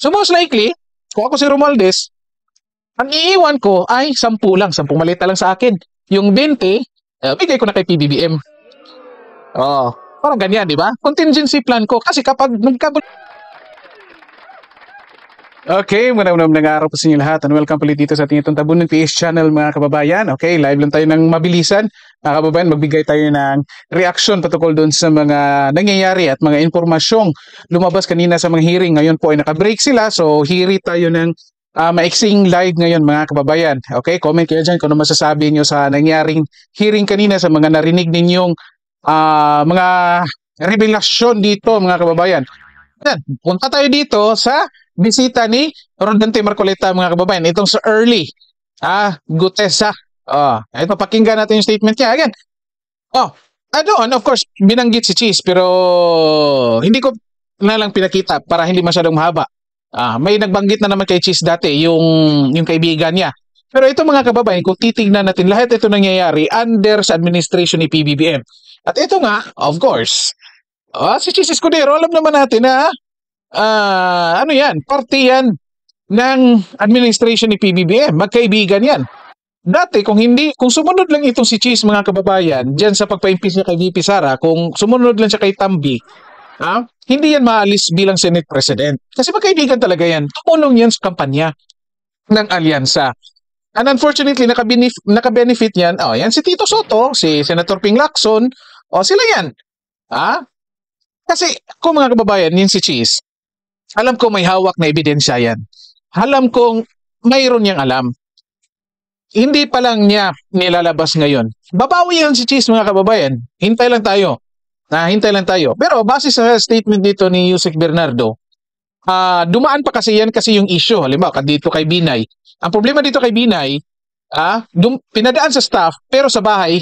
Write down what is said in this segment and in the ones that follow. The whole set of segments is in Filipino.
So most likely, kung ako si Romualdez, ang iiwan ko ay 10 lang, 10 maleta lang sa akin. Yung 20, bigay ko na kay PBBM. Oh, parang ganyan, di ba? Contingency plan ko. Kasi kapag Okay, magandang araw po sa inyo lahat and welcome ulit dito sa ating itong Tabunan PH channel mga kababayan. Okay, live lang tayo ng mabilisan. Mga kababayan, magbigay tayo ng reaction patungkol doon sa mga nangyayari at mga impormasyong lumabas kanina sa mga hearing. Ngayon po ay nakabreak sila, so hiri tayo ng maiksing live ngayon mga kababayan. Okay, comment kayo dyan kung ano masasabi nyo sa nangyaring hearing kanina, sa mga narinig ninyong mga revelasyon dito mga kababayan. Yan, punta tayo dito sa bisita ni Rodante Marcoleta mga kababayan. Itong sa early Gutesa. Ito, pakinggan natin yung statement niya. Again, of course, binanggit si Cheese pero hindi ko na lang pinakita para hindi masyadong mahaba. May nagbanggit na naman kay Cheese dati, yung kaibigan niya. Pero ito mga kababayan, kung titignan natin, lahat ito nangyayari under sa administration ni PBBM. At ito nga, of course, si Cheese Escudero, alam naman natin na parte yan ng administration ni PBBM. Magkaibigan yan. Dati, kung sumunod lang itong si Cheese mga kababayan, dyan sa pagpa-impeach niya kay VP Sara, kung sumunod lang siya kay Tambi, hindi yan maalis bilang Senate President. Kasi magkaibigan talaga yan. Tumulong yan sa kampanya ng alyansa. And unfortunately, nakabenefit yan. Yan si Tito Soto, si Senator Ping Lacson, sila yan. Kasi kung mga kababayan, yun si Cheese, alam ko may hawak na ebidensya yan. Alam kong mayroon niyang alam. Hindi pa lang niya nilalabas ngayon. Babawi yan si Cheese mga kababayan. Hintay lang tayo. Pero base sa statement dito ni Yusek Bernardo, dumaan pa kasi yan kasi yung issue. Halimbawa, dito kay Binay. Ang problema dito kay Binay, pinadaan sa staff pero sa bahay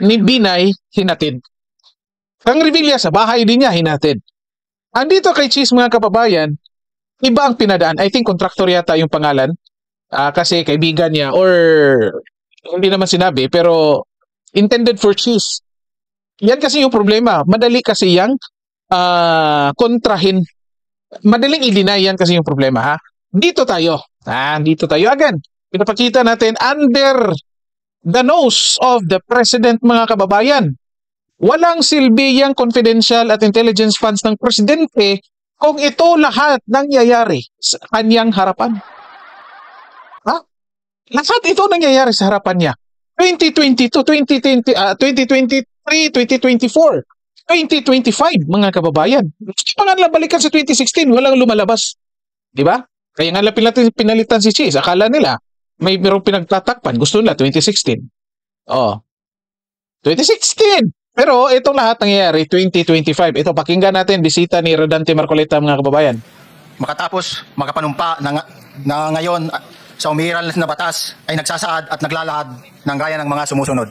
ni Binay hinatid. Kang Revilla sa bahay din niya hinatid. Andito kay Cheese mga kababayan, iba ang pinadaan. I think contractor yata yung pangalan. Kasi kaibigan niya or hindi naman sinabi pero intended for Cheese. Yan kasi yung problema. Madali kasi yang kontrahin. Madaling i-deny yan kasi yung problema. Dito tayo. Dito tayo again. Pinapakita natin under the nose of the president mga kababayan. Walang silbi yang confidential at intelligence funds ng presidente kung ito lahat nangyayari sa kanyang harapan. Lahat ito nangyayari sa harapan niya. 2022, 2023, 2024, 2025 mga kababayan. Gusto pa nga balikan sa 2016, walang lumalabas. Di ba? Kaya nga pinalitan si Cheese. Akala nila may merong pinagtatakpan. Gusto nila 2016. 2016! Pero itong lahat nangyayari 2025. Ito, pakinggan natin bisita ni Rodante Marcoleta mga kababayan. Makatapos makapanumpa na ngayon sa umiiral na batas ay nagsasaad at naglalahad ng gaya ng mga sumusunod.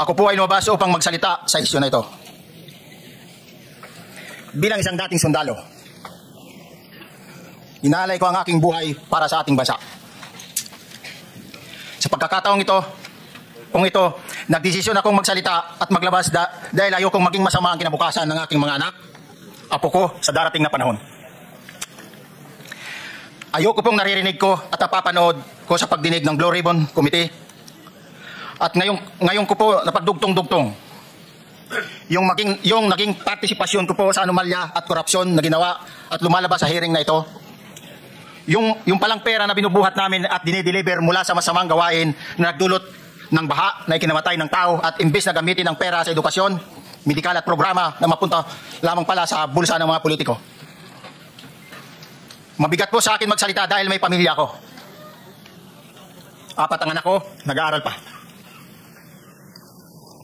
Ako po ay lumabas upang magsalita sa isyu na ito. Bilang isang dating sundalo, inaalay ko ang aking buhay para sa ating bansa. Sa pagkakataong ito, nagdesisyon akong magsalita at maglabas dahil ayokong maging masama ang kinabukasan ng aking mga anak, apo ko sa darating na panahon. Ayoko pong naririnig ko at napapanood ko sa pagdinig ng Blue Ribbon Committee at ngayon ko po napagdugtong-dugtong yung naging partisipasyon ko po sa anomalya at korupsyon na ginawa at lumalabas sa hearing na ito. Yung palang pera na binubuhat namin at dinideliver mula sa masamang gawain na nagdulot ng baha na ikinamatay ng tao at imbis na gamitin ang pera sa edukasyon, medikal at programa na mapunta lamang pala sa bulsa ng mga politiko. Mabigat po sa akin magsalita dahil may pamilya ako. 4 ang anak ko, nag-aaral pa.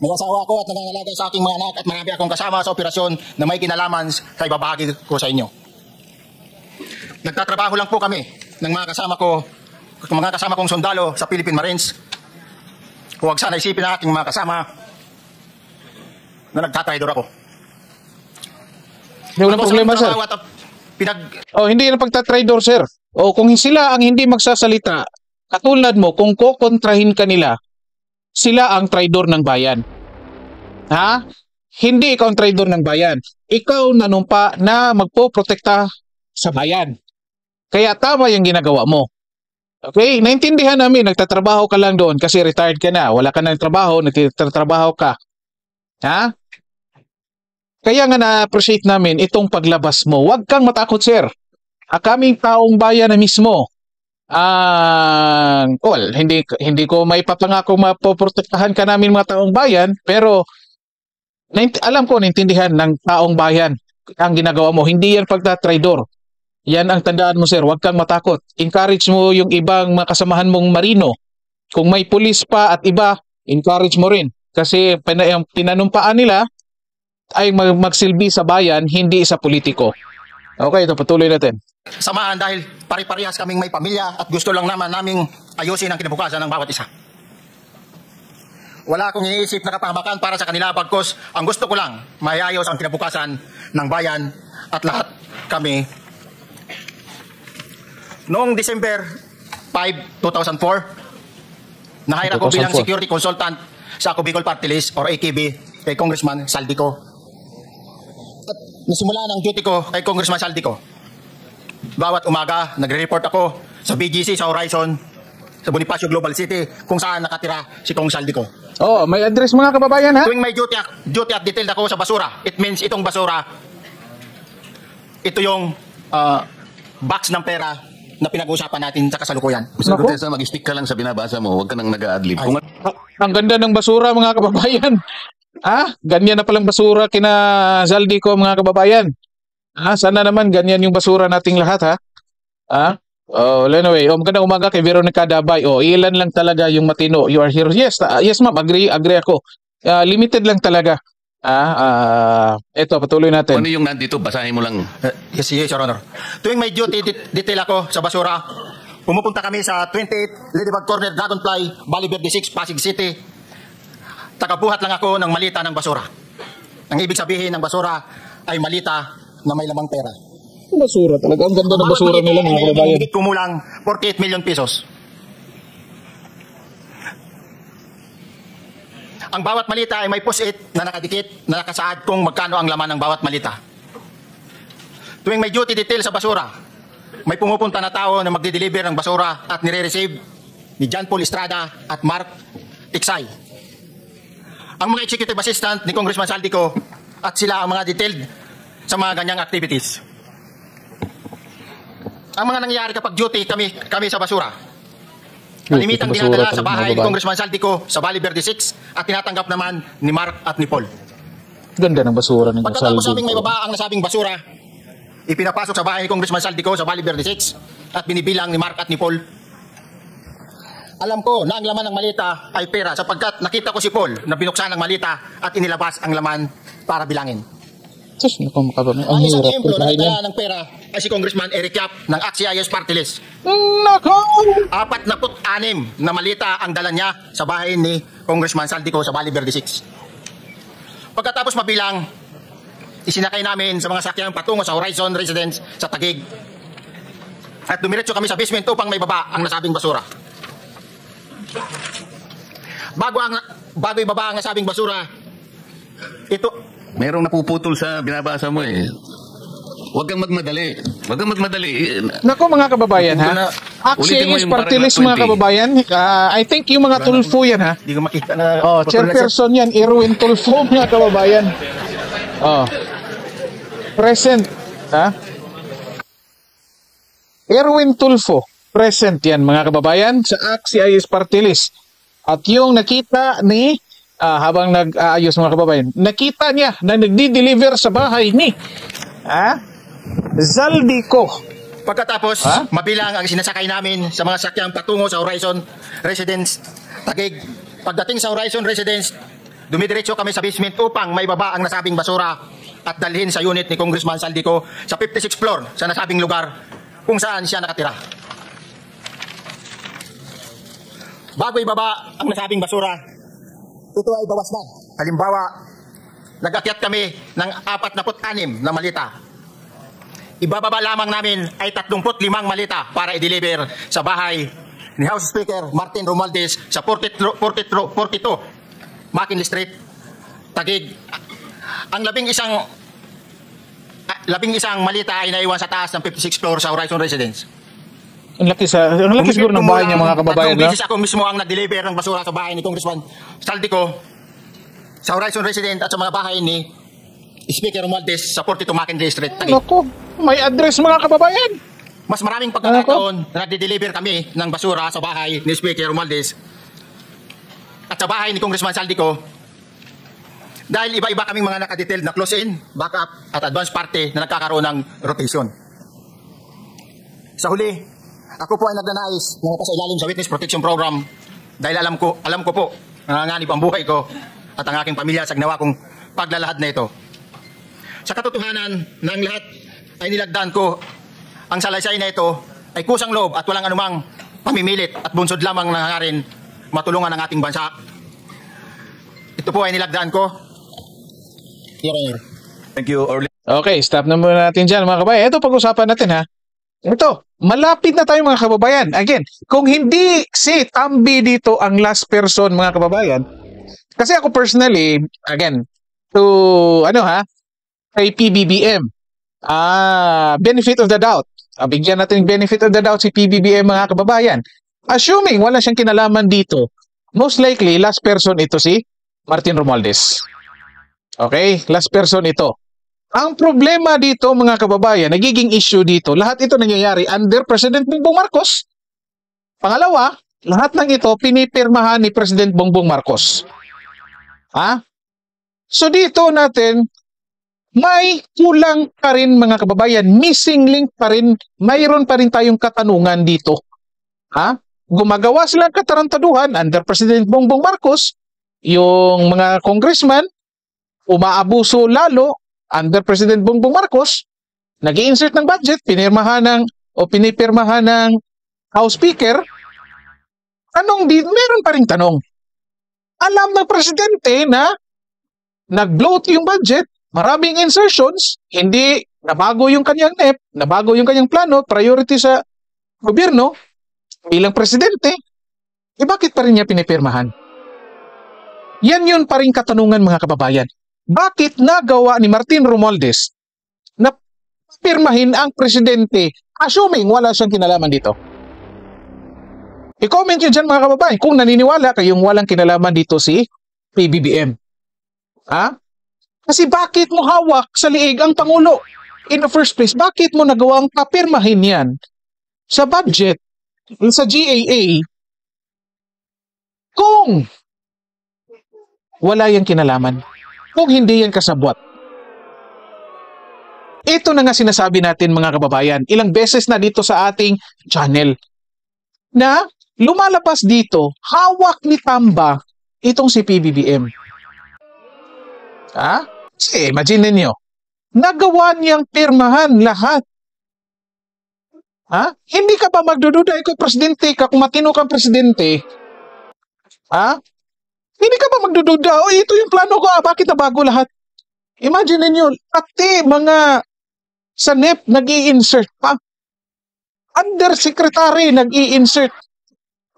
May asawa ako at nangangalaga sa aking mga anak at marami akong kasama sa operasyon na may kinalaman sa ibabahagi ko sa inyo. Nagtatrabaho lang po kami ng mga kasama kong sundalo sa Philippine Marines. Huwag sana isipin ng aking mga kasama na nagtatraidor ako. Walang problema, sir. Hindi yan pagtatraidor, sir. Kung sila ang hindi magsasalita, katulad mo, kung kukontrahin ka nila, sila ang traidor ng bayan. Hindi ikaw ang traidor ng bayan. Ikaw nanumpa na magpoprotekta sa bayan. Kaya tama yung ginagawa mo. Okay? Naintindihan namin, nagtatrabaho ka lang doon kasi retired ka na. Wala ka na trabaho, nagtatrabaho ka. Ha? Kaya nga na-appreciate namin itong paglabas mo. Huwag kang matakot, sir. Kaming taong bayan na mismo. Well, hindi ko may papangako mapoprotektahan ka namin mga taong bayan, pero alam ko, naintindihan ng taong bayan ang ginagawa mo. Hindi yan pagtatraidor. Yan ang tandaan mo, sir. Huwag kang matakot. Encourage mo yung ibang mga kasamahan mong marino. Kung may pulis pa at iba, encourage mo rin. Kasi yung pinanumpaan nila ay magsilbi sa bayan, hindi sa politiko. Okay, ito patuloy natin. Samahan dahil pare-parehas kaming may pamilya at gusto lang naman naming ayusin ang kinabukasan ng bawat isa. Wala akong iniisip na kapahamakan para sa kanila pagkos ang gusto ko lang mayayos ang kinabukasan ng bayan at lahat kami. Noong December 5, 2004, nahire ako bilang security consultant sa Ako Bicol Party List or AKB kay Congressman Saldico. At nasimula ng duty ko kay Congressman Saldico. Bawat umaga, nagre-report ako sa BGC, sa Horizon, sa Bonifacio Global City, kung saan nakatira si Kong Saldico. Oh, may address mga kababayan, ha? Tuwing may duty at detailed ako sa basura, it means itong basura, ito yung box ng pera na pinag-uusapan natin sa kasalukuyan. Mr. Gutesa, mag-stick ka lang sa binabasa mo, huwag ka nang nag-a-adlib. Ang ganda ng basura mga kababayan. Ganyan na palang basura kina Saldico mga kababayan. Sana naman ganyan yung basura nating lahat, ha? Anyway, magandang umaga kay Veronica Dabay. Ilan lang talaga yung matino. You are here. Yes, yes ma'am, agree ako. Limited lang talaga. Ito, patuloy natin. Ano yung nandito? Basahin mo lang. Yes, Your Honor. Tuwing may duty detail ako sa basura, pumupunta kami sa 28 Ladybug Corner, Dragonfly, Valle Verde 6, Pasig City. Tagabuhat lang ako ng malita ng basura. Ang ibig sabihin ng basura ay malita na may lamang pera. Basura talaga. Ang ganda ng basura nila mga kababayan. Higit kumulang 48 million pesos. Ang bawat malita ay may post-it na nakadikit na nakasaad kung magkano ang laman ng bawat malita. Tuwing may duty detail sa basura, may pumupunta na tao na magde-deliver ng basura at nire-receive ni John Paul Estrada at Mark Tiksay. Ang mga executive assistant ni Congressman Saldico at sila ang mga detailed sa mga ganyang activities. Ang mga nangyayari kapag duty kami sa basura, kalimitang dinadala sa bahay ni Congressman Saldico sa Valle Verde 6 at tinatanggap naman ni Mark at ni Paul. Ganda ng basura ng Saldico. Pagkatapos naming may baba ang nasabing basura, ipinapasok sa bahay ni Congressman Saldico sa Valle Verde 6 at binibilang ni Mark at ni Paul. Alam ko na ang laman ng malita ay pera sapagkat nakita ko si Paul na binuksan ang malita at inilabas ang laman para bilangin. Ang isang ehemplo na nagdala ng pera ay si Congressman Eric Yap ng AXIS Party List. Nako! 46 na malita ang dala niya sa bahay ni Congressman Saldico sa Valle Verde 6. Pagkatapos mabilang, isinakay namin sa mga sakyang patungo sa Horizon Residence sa Taguig. At dumiretso kami sa basement upang may baba ang nasabing basura. Bago ibaba ang nasabing basura, ito... Merong napuputol sa binabasa mo eh. Huwag kang magmadali. Huwag kang magmadali. Nako mga kababayan, ha? AXIS Party List mga kababayan. I think yung mga Tulfo yan, ha? Hindi ko makita na... Chairperson yan, Erwin Tulfo mga kababayan. Present, ha? Erwin Tulfo, present yan mga kababayan sa AXIS Party List. At yung nakita ni... habang nag-aayos mga kababayan, nakita niya na nagdi-deliver sa bahay ni Saldico. Pagkatapos, mabilang ang sinasakay namin sa mga sakyang patungo sa Horizon Residence Taguig. Pagdating sa Horizon Residence, dumidiretso kami sa basement upang may baba ang nasabing basura at dalhin sa unit ni Congressman Saldico sa 56th floor sa nasabing lugar kung saan siya nakatira. Bago ibaba ang nasabing basura, ito ay bawas na. Halimbawa, nag-akyat kami ng 46 na malita. Ibababa lamang namin ay 35 malita para i-deliver sa bahay ni House Speaker Martin Romualdez sa 42 McKinley Street, Taguig. Ang 11 11 malita ay naiwan sa taas ng 56th floor sa Horizon Residence. Ang laki siguro ng bahay niya, mga kababayan. Tatlong beses ako mismo ang nag-deliver ng basura sa bahay ni Congressman Saldico sa Horizon Residence at sa mga bahay ni Speaker Romualdez sa 42 Mackenzie Street, Taguig. Naku, may address, mga kababayan. Mas maraming pagkakataon na nagde-deliver kami ng basura sa bahay ni Speaker Romualdez at sa bahay ni Congressman Saldico dahil iba-iba kaming mga nakadetailed na close-in, backup at advance party na nagkakaroon ng rotation. Sa huli, ako po ay nagnanais na mapasailalim sa Witness Protection Program dahil alam ko po nanganganib ang buhay ko at ang aking pamilya sa ginawa kong paglalahad na ito. Sa katotohanan na ang lahat ay nilagdaan ko, ang salaysay na ito ay kusang loob at walang anumang pamimilit at bunsod lamang na hangarin matulungan ang ating bansa. Ito po ay nilagdaan ko. Your Honor. Thank you, Orly. Okay, stop na muna natin dyan, mga kababayan. Ito, pag-usapan natin, ha. Ito, malapit na tayo, mga kababayan. Again, kung hindi si Tambi dito ang last person, mga kababayan, kasi ako personally, again, to, kay PBBM, benefit of the doubt. Bigyan natin benefit of the doubt si PBBM, mga kababayan. Assuming wala siyang kinalaman dito, most likely, last person ito si Martin Romualdez. Okay? Last person ito. Ang problema dito, mga kababayan, nagiging issue dito, lahat ito nangyayari under President Bongbong Marcos. Pangalawa, lahat ng ito pinipirmahan ni President Bongbong Marcos. So dito natin, may kulang pa rin, mga kababayan, missing link pa rin, mayroon pa rin tayong katanungan dito. Gumagawa silang katarantaduhan under President Bongbong Marcos, yung mga congressman, umaabuso lalo under President Bongbong Marcos, nag-i-insert ng budget, pinipirmahan ng House Speaker. Meron pa rin tanong. Alam ng presidente na nag-bloat yung budget, maraming insertions, hindi nabago yung kanyang NEP, nabago yung kanyang plano, priority sa gobyerno, bilang presidente, bakit pa rin niya pinipirmahan? Yan yun pa rin katanungan, mga kababayan. Bakit nagawa ni Martin Romualdez na pirmahin ang presidente assuming wala siyang kinalaman dito? I-comment nyo dyan, mga kababayan, kung naniniwala kayong walang kinalaman dito si PBBM. Kasi bakit mo hawak sa liig ang Pangulo? In the first place, bakit mo nagawang papirmahin yan sa budget, sa GAA, kung wala yung kinalaman? Kung hindi yan kasabwat. Ito na nga sinasabi natin, mga kababayan, ilang beses na dito sa ating channel, na lumalabas dito, hawak ni Tamba itong si PBBM. Kasi imagine ninyo, nagawa niyang pirmahan lahat. Hindi ka ba magdududa, ikaw presidente ka, kung matino kang presidente, hindi ka ba magdududa, ito yung plano ko, bakit nabago lahat? Imagine niyo, pati mga sa NEP nag-i-insert pa. Undersecretary nag-i-insert.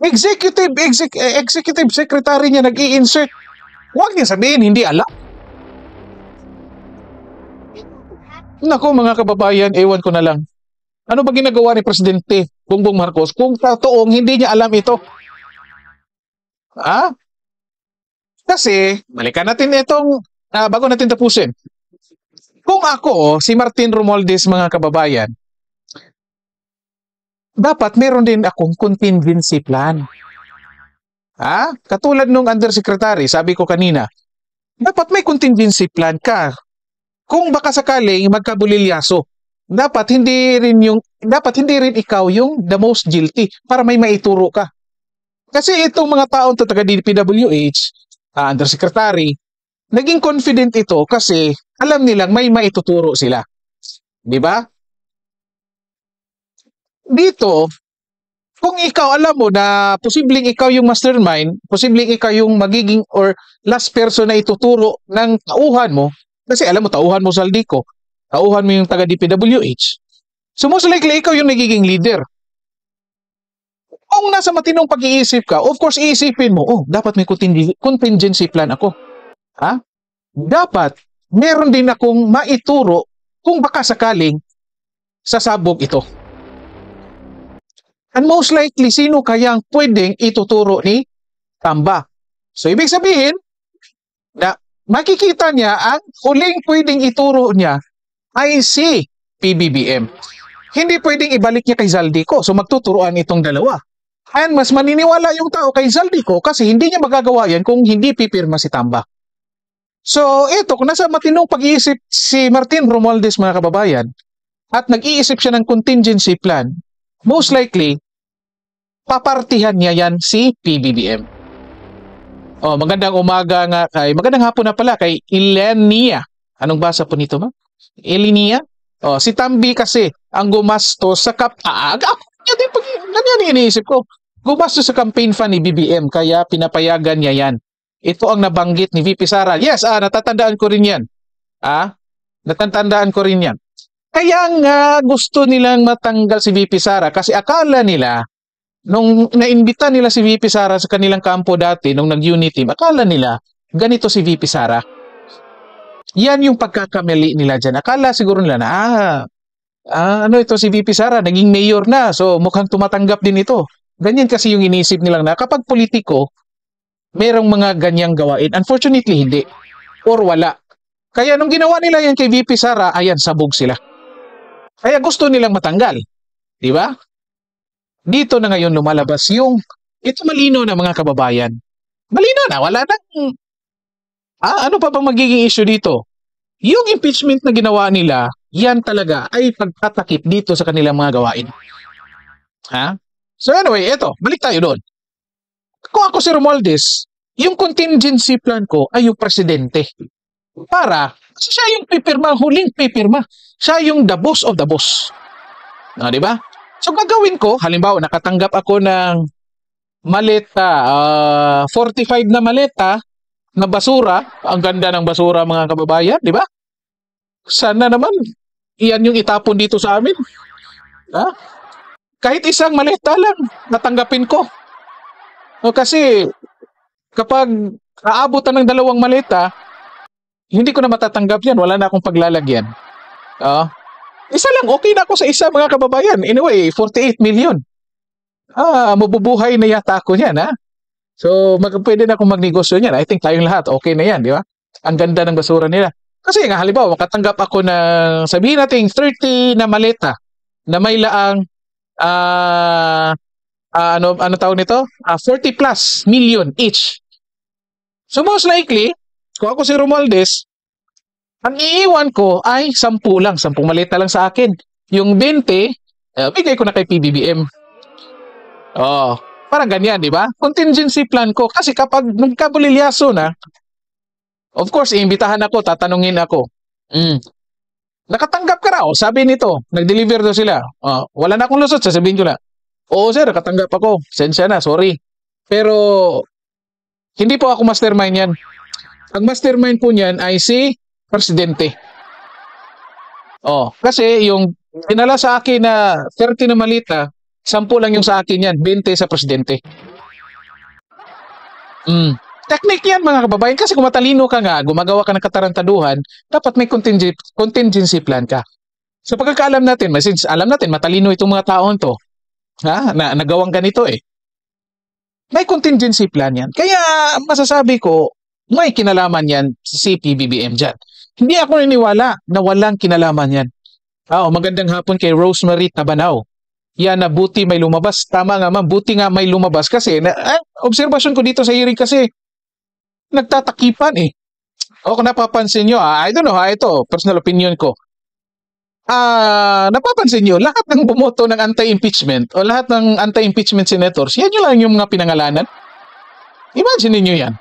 Executive secretary niya nag-i-insert. Huwag niya sabihin, hindi alam. Naku, mga kababayan, ewan ko na lang. Ano ba ginagawa ni Presidente Bongbong Marcos kung totoong hindi niya alam ito? Kasi, balikan natin itong, bago natin tapusin. Kung ako, si Martin Romualdez, mga kababayan, dapat meron din akong contingency plan. Katulad nung undersecretary, sabi ko kanina, dapat may contingency plan ka. Kung baka sakaling magkabulilyaso, dapat hindi rin ikaw yung the most guilty para may maituro ka. Kasi itong mga taong taga DPWH, undersecretary, naging confident ito kasi alam nilang may maituturo sila. Di ba? Dito, kung ikaw alam mo na posibleng ikaw yung mastermind, posibleng ikaw yung magiging or last person na ituturo ng tauhan mo, kasi alam mo, tauhan mo Saldico, tauhan mo yung taga DPWH, so most likely ikaw yung nagiging leader. Kung nasa matinong pag-iisip ka, of course, iisipin mo, dapat may contingency plan ako. Dapat, meron din akong maituro kung baka sakaling sasabog ito. And most likely, sino kayang pwedeng ituturo ni Tamba? So, ibig sabihin, na makikita niya ang huling pwedeng ituro niya ay si PBBM. Hindi pwedeng ibalik niya kay Zaldico. So, magtuturoan itong dalawa. And mas maniniwala yung tao kay Zaldico kasi hindi niya magagawa yan kung hindi pipirma si Tamba. So, ito, kung nasa matinong pag-iisip si Martin Romualdez, mga kababayan, at nag-iisip siya ng contingency plan, most likely, papartihan niya yan si PBBM. Oh, magandang umaga nga magandang hapon na pala kay Elenia. Anong basa po nito, ma? Elenia? Oh, si Tambi kasi ang gumastos sa ganyan iniisip ko. Gumastos sa campaign fund ni BBM kaya pinapayagan niya yan. Ito ang nabanggit ni VP Sara. Yes, natatandaan ko rin yan. Natatandaan ko rin yan. Kaya nga gusto nilang matanggal si VP Sara kasi akala nila nung naimbita nila si VP Sara sa kanilang kampo dati, nung nag-unity, akala nila, ganito si VP Sara. Yan yung pagkakamali nila dyan. Akala siguro nila na, ano ito si VP Sara, naging mayor na, so mukhang tumatanggap din ito. Ganyan kasi yung inisip nilang na kapag politiko, merong mga ganyang gawain. Unfortunately, hindi. Or wala. Kaya nung ginawa nila yan kay VP Sara, ayan, sabog sila. Kaya gusto nilang matanggal. Di ba? Dito na ngayon lumalabas yung, ito malino na mga kababayan. Malino na, wala nang, ano pa bang magiging issue dito? Yung impeachment na ginawa nila, yan talaga ay pagtatakip dito sa kanilang mga gawain. So anyway, eto, balik tayo doon. Kung ako si Romualdez, yung contingency plan ko ay yung presidente. Kasi siya yung pipirma, huling pipirma. Siya yung the boss of the boss. Di ba? So gagawin ko, halimbawa nakatanggap ako ng maleta, 45 na maleta na basura. Ang ganda ng basura mga kababayan, di ba? Sana naman, iyan yung itapon dito sa amin. Kahit isang maleta lang, natanggapin ko. Kasi kapag aabutan ng 2 maleta, hindi ko na matatanggap yan. Wala na akong paglalagyan. Isa lang, okay na ako sa isa mga kababayan. Anyway, 48 million. Mabubuhay na yata ako yan, So, pwede na akong magnegosyo niyan. I think tayong lahat, okay na yan, di ba? Ang ganda ng basura nila. Kasi nga, halimbawa, makatanggap ako ng, sabihin natin, 30 na maleta na may laang, ano tawag nito? 40 plus million each. So, most likely, kung ako si Romualdez, ang iiwan ko ay 10 lang. 10 maleta lang sa akin. Yung 20, bigay ko na kay PBBM. Parang ganyan, di ba? Contingency plan ko. Kasi kapag nagkabulilyaso na, of course, iimbitahan ako, tatanungin ako. Nakatanggap ka raw, sabi nito. Nag-deliver daw sila. Wala na akong lusot, sasabihin ko na. Oo sir, nakatanggap ako. Sensya na, sorry. Pero, hindi po ako mastermind yan. Ang mastermind po niyan ay si Presidente. Kasi yung pinala sa akin na 30 na malita, 10 lang yung sa akin yan, 20 sa Presidente. Technique yan mga kababayan kasi kung matalino ka nga, gumagawa ka ng katarantaduhan, dapat may contingency plan ka. So pagkakaalam natin, since alam natin matalino itong mga taon to, na nagawang ganito may contingency plan yan. Kaya masasabi ko, may kinalaman yan si PBBM dyan. Hindi ako naniniwala na walang kinalaman yan. Magandang hapon kay Rosemary Tabanaw. Yan na buti may lumabas. Tama nga ma'am, buti nga may lumabas kasi obserbasyon ko dito sa hearing kasi nagtatakipan kung napapansin nyo, I don't know ito, personal opinion ko. Napapansin nyo, lahat ng bumoto ng anti-impeachment o lahat ng anti-impeachment senators, yan yun lang yung mga pinangalanan. Imagine niyo yan.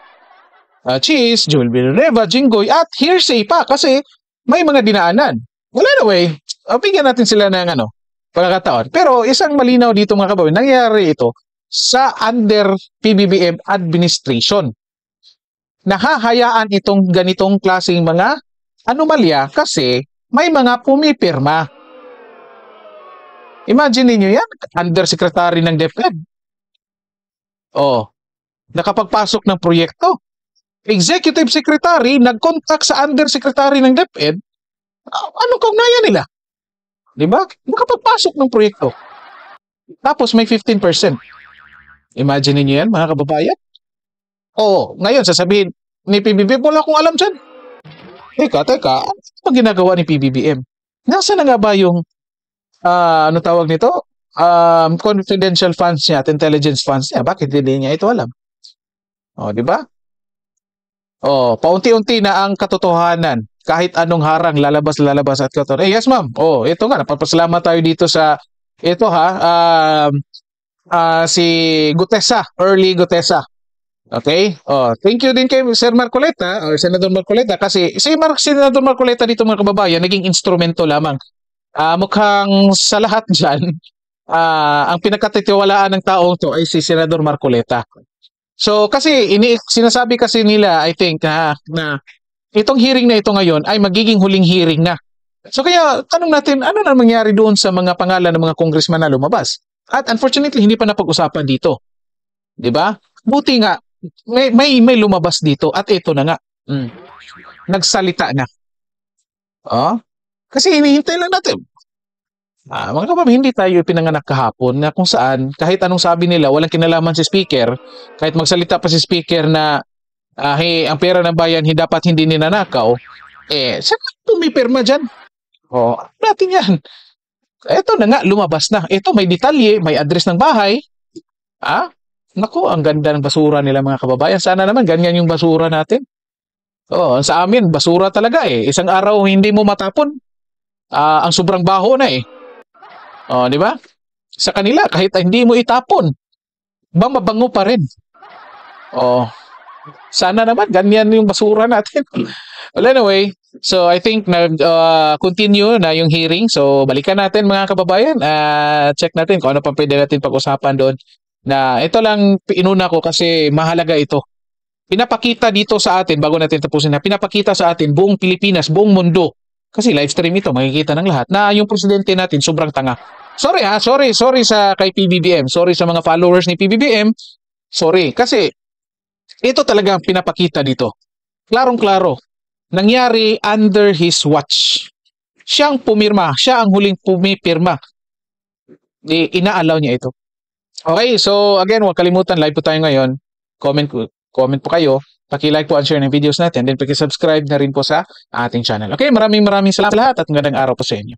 Cheese, Joel Villanueva, Jinggoy, at hearsay pa kasi may mga dinaanan. Well anyway, bigyan natin sila ng pagkakataon. Pero isang malinaw dito mga kababayan, nangyayari ito sa under PBBM administration. Nahahayaan itong ganitong klaseng mga anomalya kasi may mga pumipirma. Imagine niyo yan, undersecretary ng DepEd. Nakapagpasok ng proyekto. Executive Secretary nag-contact sa undersecretary ng DepEd Anong kaugnayan nila? Di ba? Makapagpasok ng proyekto. Tapos may 15%. Imagine niyo yan, mga kababayan? Oo, ngayon sasabihin ni PBBM, wala akong alam dyan. Teka, ano ba ginagawa ni PBBM? Nasaan na nga ba yung, ano tawag nito? Confidential funds niya at intelligence funds niya. Bakit hindi niya ito alam? O, di ba? O, paunti-unti na ang katotohanan. Kahit anong harang, lalabas at katotohanan. Yes ma'am. O, ito nga, napapasalamat tayo dito sa, ito ha, si Gutesa, Early Gutesa. Okay? Oh, thank you din kay Sir Marcoleta or Senador Marcoleta kasi si Senador Marcoleta dito mga kababayan naging instrumento lamang. Mukhang sa lahat diyan ang pinagkatitiwalaan ng taong to ay si Senador Marcoleta. So kasi sinasabi kasi nila I think na itong hearing na ito ngayon ay magiging huling hearing na. So kaya tanong natin ano na mangyari doon sa mga pangalan ng mga congressman na lumabas? At unfortunately hindi pa napag-usapan dito. 'Di ba? Buti nga may lumabas dito at ito na nga. Nagsalita na. Oh? Kasi hinihintay lang natin. Mga kababayan, hindi tayo pinanganak kahapon na kung saan kahit anong sabi nila walang kinalaman si speaker, kahit magsalita pa si speaker na hey, ang pera ng bayan dapat hindi ninanakaw, saan pumipirma dyan? Oh, natin yan. Ito na nga, lumabas na. Ito may detalye, may address ng bahay. Naku, ang ganda ng basura nila mga kababayan. Sana naman ganyan yung basura natin. Oh, sa amin, basura talaga eh. Isang araw hindi mo matapon. Ang sobrang baho na eh. Oh, di ba? Sa kanila, kahit hindi mo itapon, mabango pa rin. Oh, sana naman ganyan yung basura natin. Well, anyway, so I think nag-continue na yung hearing. So, balikan natin mga kababayan. Check natin kung ano pa pwede natin pag-usapan doon. Na ito lang inuna ko kasi mahalaga ito. Pinapakita dito sa atin, bago natin tapusin na, pinapakita sa atin buong Pilipinas, buong mundo. Kasi live stream ito, makikita ng lahat na yung presidente natin sobrang tanga. Sorry sa kay PBBM. Sorry sa mga followers ni PBBM. Sorry. Kasi ito talaga ang pinapakita dito. Klarong-klaro. Nangyari under his watch. Siyang pumirma. Siya ang huling pumipirma. Inaalaw niya ito. Okay, so again, huwag kalimutan, live po tayo ngayon. Comment po kayo. Paki-like po and share ng videos natin. Then paki-subscribe na rin po sa ating channel. Okay, maraming salamat lahat at magandang araw po sa inyo.